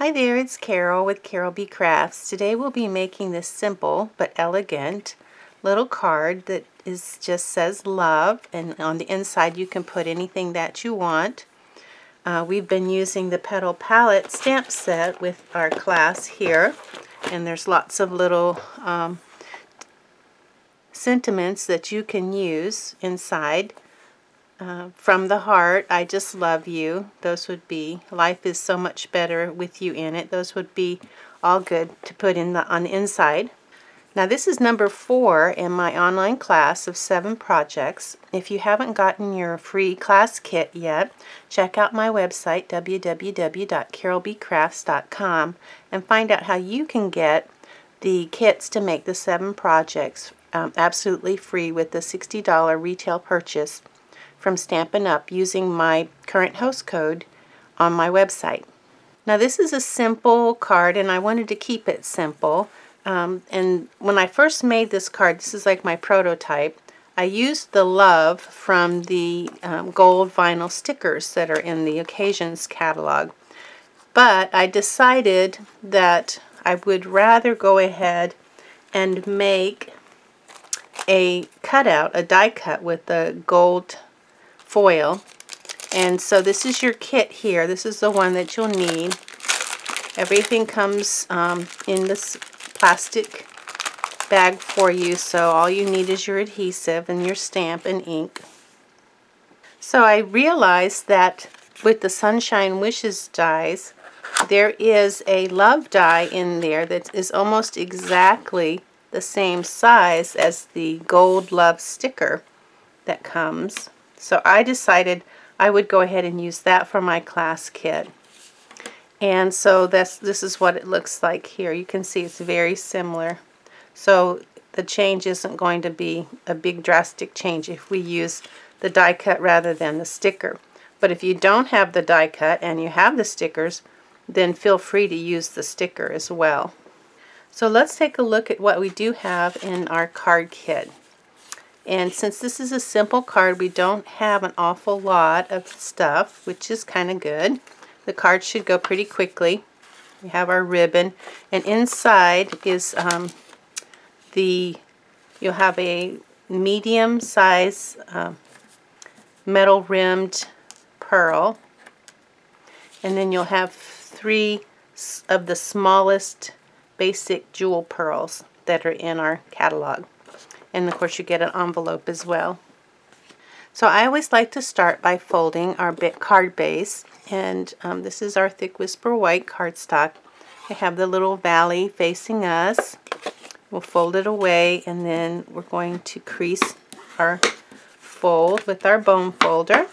Hi there, it's Carol with Carol B Crafts. Today we'll be making this simple but elegant little card that just says love, and on the inside you can put anything that you want. We've been using the PETAL palette stamp set with our class here, and there's lots of little sentiments that you can use inside. From the heart, I just love you. Those would be, life is so much better with you in it. Those would be all good to put on the inside. Now this is number 4 in my online class of 7 projects. If you haven't gotten your free class kit yet, check out my website www.carolbcrafts.com and find out how you can get the kits to make the 7 projects absolutely free with the $60 retail purchase from Stampin' Up using my current host code on my website. Now this is a simple card and I wanted to keep it simple. And when I first made this card, this is like my prototype, I used the love from the gold vinyl stickers that are in the Occasions catalog. But I decided that I would rather go ahead and make a cutout, a die cut with the gold foil. And so this is your kit here. This is the one that you'll need. Everything comes in this plastic bag for you, so all you need is your adhesive and your stamp and ink. So I realized that with the Sunshine Wishes dies, there is a love die in there that is almost exactly the same size as the gold love sticker that comes. So I decided I would go ahead and use that for my class kit. And so this is what it looks like here. You can see it's very similar. So the change isn't going to be a big drastic change if we use the die cut rather than the sticker. But if you don't have the die cut and you have the stickers, then feel free to use the sticker as well. So let's take a look at what we do have in our card kit. And since this is a simple card, we don't have an awful lot of stuff, which is kind of good. The card should go pretty quickly. We have our ribbon, and inside is you'll have a medium size metal rimmed pearl, and then you'll have 3 of the smallest basic jewel pearls that are in our catalog. And of course you get an envelope as well. So I always like to start by folding our card base, and this is our Thick Whisper White cardstock. I have the little valley facing us. We'll fold it away, and then we're going to crease our fold with our bone folder.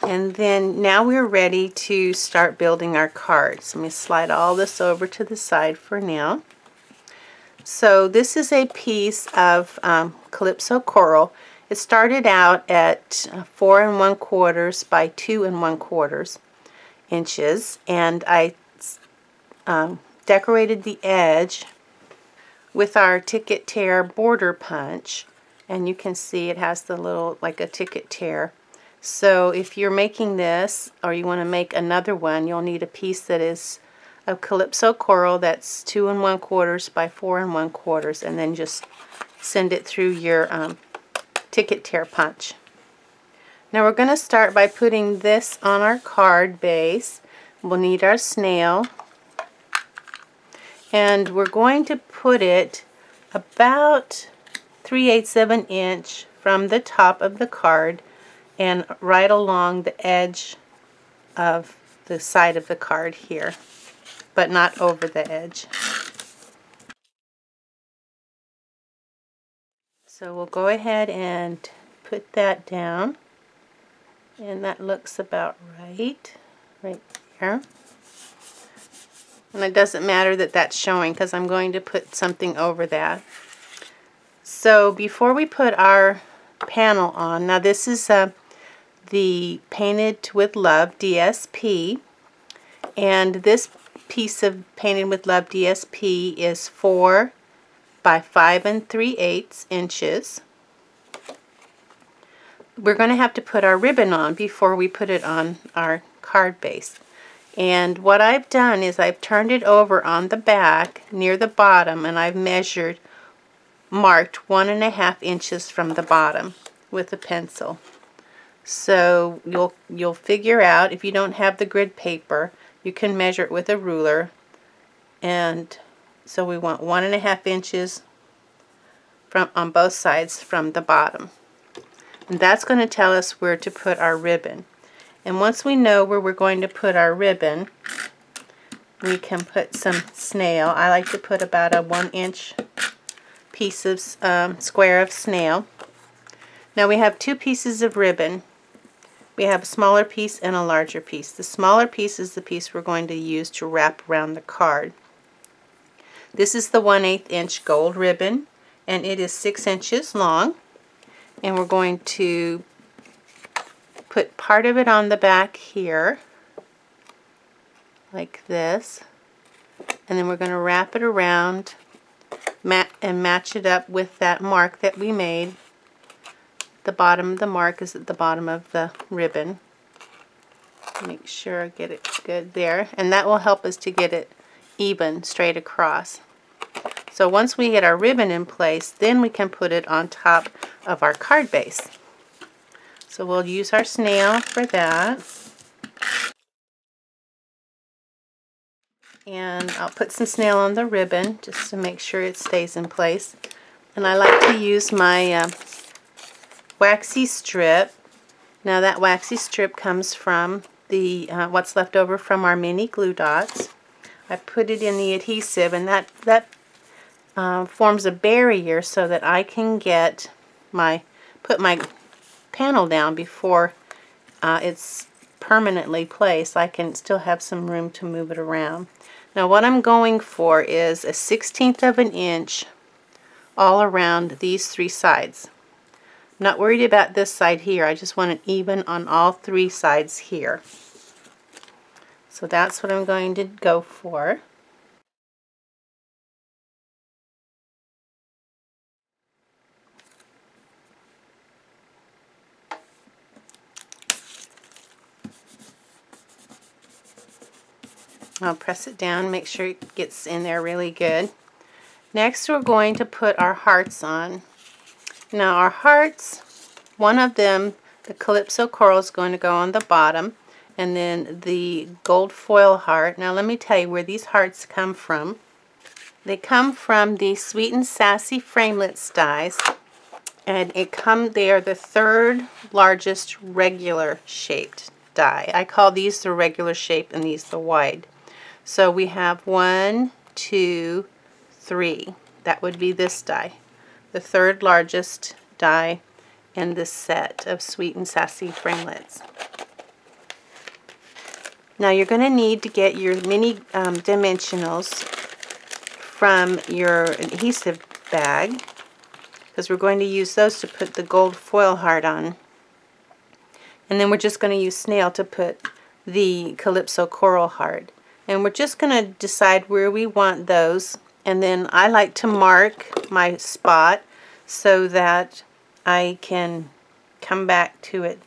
And then now we're ready to start building our cards. Let me slide all this over to the side for now. So this is a piece of Calypso Coral. It started out at 4 1/4 by 2 1/4 inches, and I decorated the edge with our ticket tear border punch, and you can see it has the little, like a ticket tear. So if you're making this or you want to make another one, you'll need a piece that is of Calypso Coral that's 2 1/4 by 4 1/4, and then just send it through your ticket tear punch. Now we're going to start by putting this on our card base. We'll need our snail, and we're going to put it about 3/8 of an inch from the top of the card and right along the edge of the side of the card here, but not over the edge. So we'll go ahead and put that down, and that looks about right there. And it doesn't matter that that's showing because I'm going to put something over that. So before we put our panel on, now this is the Painted with Love DSP, and this piece of Painted with Love DSP is 4 by 5 3/8 inches. We're going to have to put our ribbon on before we put it on our card base. And what I've done is I've turned it over on the back near the bottom, and I've marked 1.5 inches from the bottom with a pencil. So you'll figure out, if you don't have the grid paper, you can measure it with a ruler. And so we want 1.5 inches on both sides from the bottom. And that's going to tell us where to put our ribbon. And once we know where we're going to put our ribbon, we can put some snail. I like to put about a 1-inch piece of square of snail. Now we have 2 pieces of ribbon. We have a smaller piece and a larger piece. The smaller piece is the piece we're going to use to wrap around the card. This is the 1/8 inch gold ribbon, and it is 6 inches long. And we're going to put part of it on the back here, like this, and then we're going to wrap it around and match it up with that mark that we made. The bottom of the mark is at the bottom of the ribbon. Make sure I get it good there, and that will help us to get it even straight across. So once we get our ribbon in place, then we can put it on top of our card base. So we'll use our snail for that. And I'll put some snail on the ribbon just to make sure it stays in place. And I like to use my waxy strip. Now that waxy strip comes from the what's left over from our mini glue dots. I put it in the adhesive, and that forms a barrier so that I can get put my panel down before it's permanently placed. I can still have some room to move it around. Now what I'm going for is a 1/16 of an inch all around these 3 sides. I'm not worried about this side here. I just want it even on all 3 sides here. So that's what I'm going to go for. I'll press it down, make sure it gets in there really good. Next we're going to put our hearts on. Now our hearts, one of them, the Calypso Coral, is going to go on the bottom, and then the gold foil heart. Now let me tell you where these hearts come from. They come from the Sweet and Sassy Framelits dies, and they are the 3rd largest regular shaped die. I call these the regular shape and these the wide. So we have 1, 2, 3. That would be this die, the 3rd largest die in this set of Sweet and Sassy Framelits. Now you're going to need to get your mini dimensionals from your adhesive bag, because we're going to use those to put the gold foil heart on. And then we're just going to use snail to put the Calypso Coral heart. And we're just going to decide where we want those. And then I like to mark my spot so that I can come back to it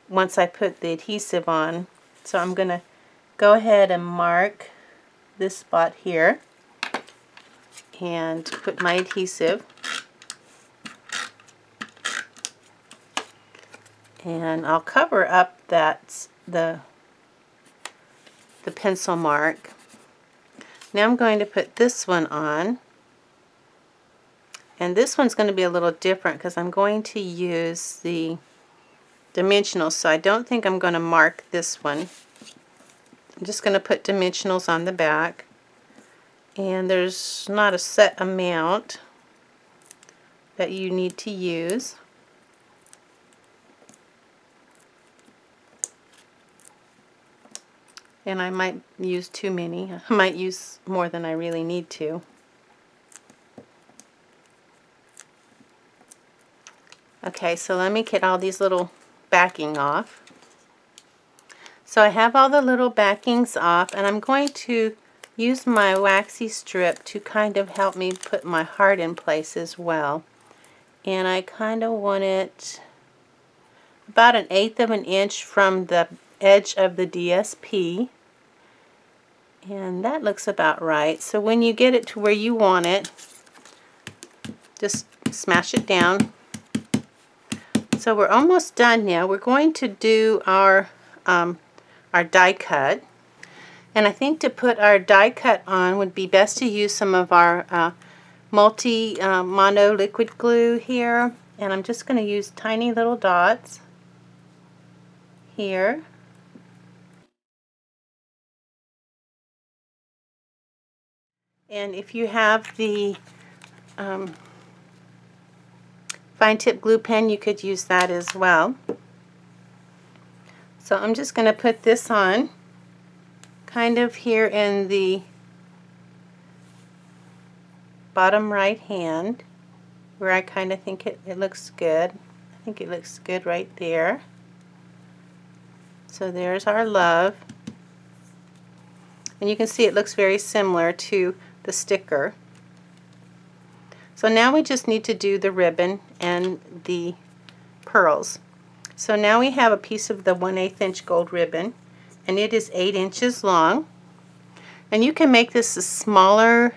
once I put the adhesive on. So I'm going to go ahead and mark this spot here and put my adhesive. And I'll cover up the pencil mark. Now I'm going to put this one on, and this one's going to be a little different because I'm going to use the dimensionals, so I don't think I'm going to mark this one. I'm just going to put dimensionals on the back, and there's not a set amount that you need to use. And I might use too many. I might use more than I really need to. Okay, so let me get all these little backing off. So I have all the little backings off, and I'm going to use my waxy strip to kind of help me put my heart in place as well. And I kind of want it about 1/8 of an inch from the edge of the DSP, And that looks about right. So when you get it to where you want it, just smash it down. So we're almost done now. We're going to do our die cut. And I think to put our die cut on would be best to use some of our mono liquid glue here. And I'm just going to use tiny little dots here. And if you have the fine tip glue pen, you could use that as well. So I'm just going to put this on kind of here in the bottom right hand where I kind of think it looks good. I think it looks good right there. So there's our love. And you can see it looks very similar to the sticker. So now we just need to do the ribbon and the pearls. So now we have a piece of the 1/8 inch gold ribbon, and it is 8 inches long. And you can make this a smaller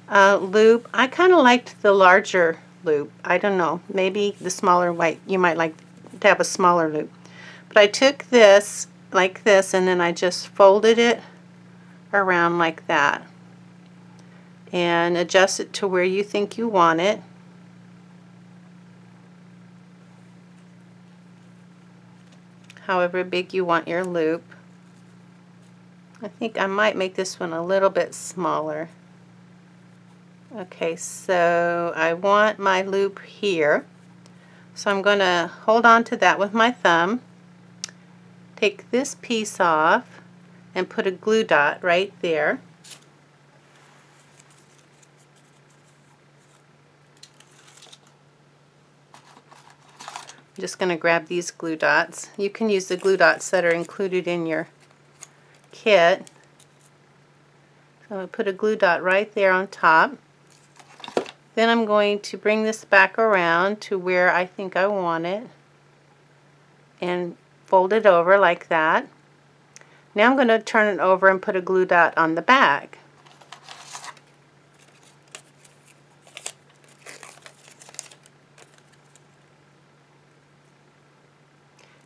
loop. I kind of liked the larger loop. I don't know, maybe the smaller white, you might like to have a smaller loop. But I took this like this, and then I just folded it around like that. And adjust it to where you think you want it. However big you want your loop. I think I might make this one a little bit smaller. Okay, so I want my loop here. So I'm going to hold on to that with my thumb. Take this piece off and put a glue dot right there. I'm just going to grab these glue dots. You can use the glue dots that are included in your kit. So I put a glue dot right there on top. Then I'm going to bring this back around to where I think I want it and fold it over like that. Now I'm going to turn it over and put a glue dot on the back.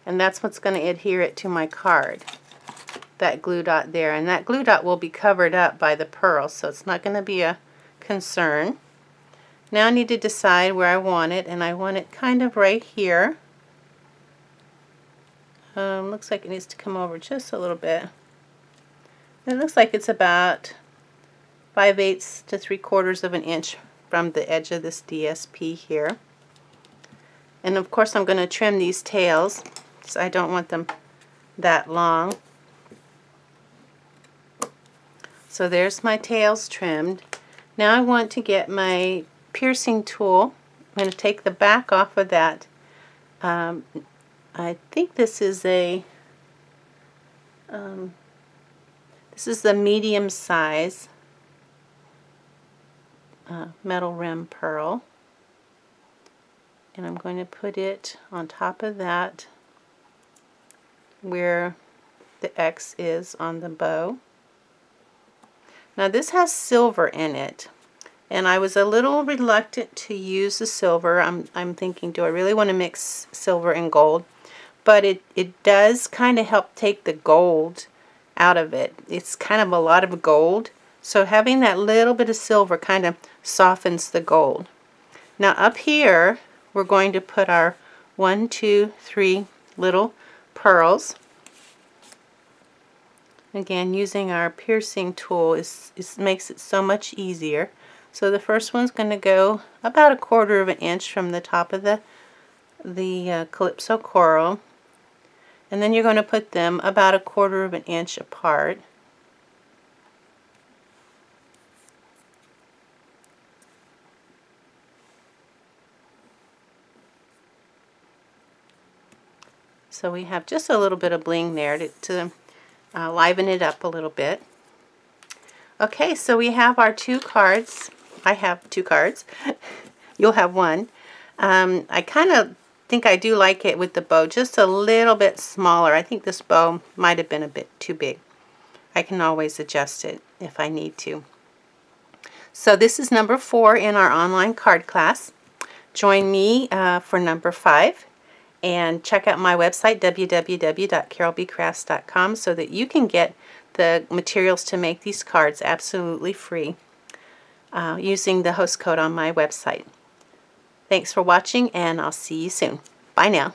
And that's what's going to adhere it to my card, that glue dot there. And that glue dot will be covered up by the pearl, so it's not going to be a concern. Now I need to decide where I want it, and I want it kind of right here. Looks like it needs to come over just a little bit. It looks like it's about 5/8 to 3/4 of an inch from the edge of this DSP here. And of course I'm going to trim these tails, so I don't want them that long. So there's my tails trimmed. Now I want to get my piercing tool. I'm going to take the back off of that. I think this is a this is the medium size metal rim pearl, and I'm going to put it on top of that where the X is on the bow. Now this has silver in it, and I was a little reluctant to use the silver. I'm thinking, do I really want to mix silver and gold? But it does kind of help take the gold out of it. It's kind of a lot of gold, so having that little bit of silver kind of softens the gold. Now up here we're going to put our 1, 2, 3 little pearls. Again, using our piercing tool makes it so much easier. So the first one's going to go about 1/4 of an inch from the top of the Calypso Coral, and then you're going to put them about 1/4 of an inch apart. So we have just a little bit of bling there to liven it up a little bit. Okay, so we have our 2 cards. I have 2 cards. You'll have 1. I kind of think I do like it with the bow just a little bit smaller. I think this bow might have been a bit too big. I can always adjust it if I need to. So this is number 4 in our online card class. Join me for number 5, and check out my website www.carolbcrafts.com so that you can get the materials to make these cards absolutely free using the host code on my website. Thanks for watching, and I'll see you soon. Bye now.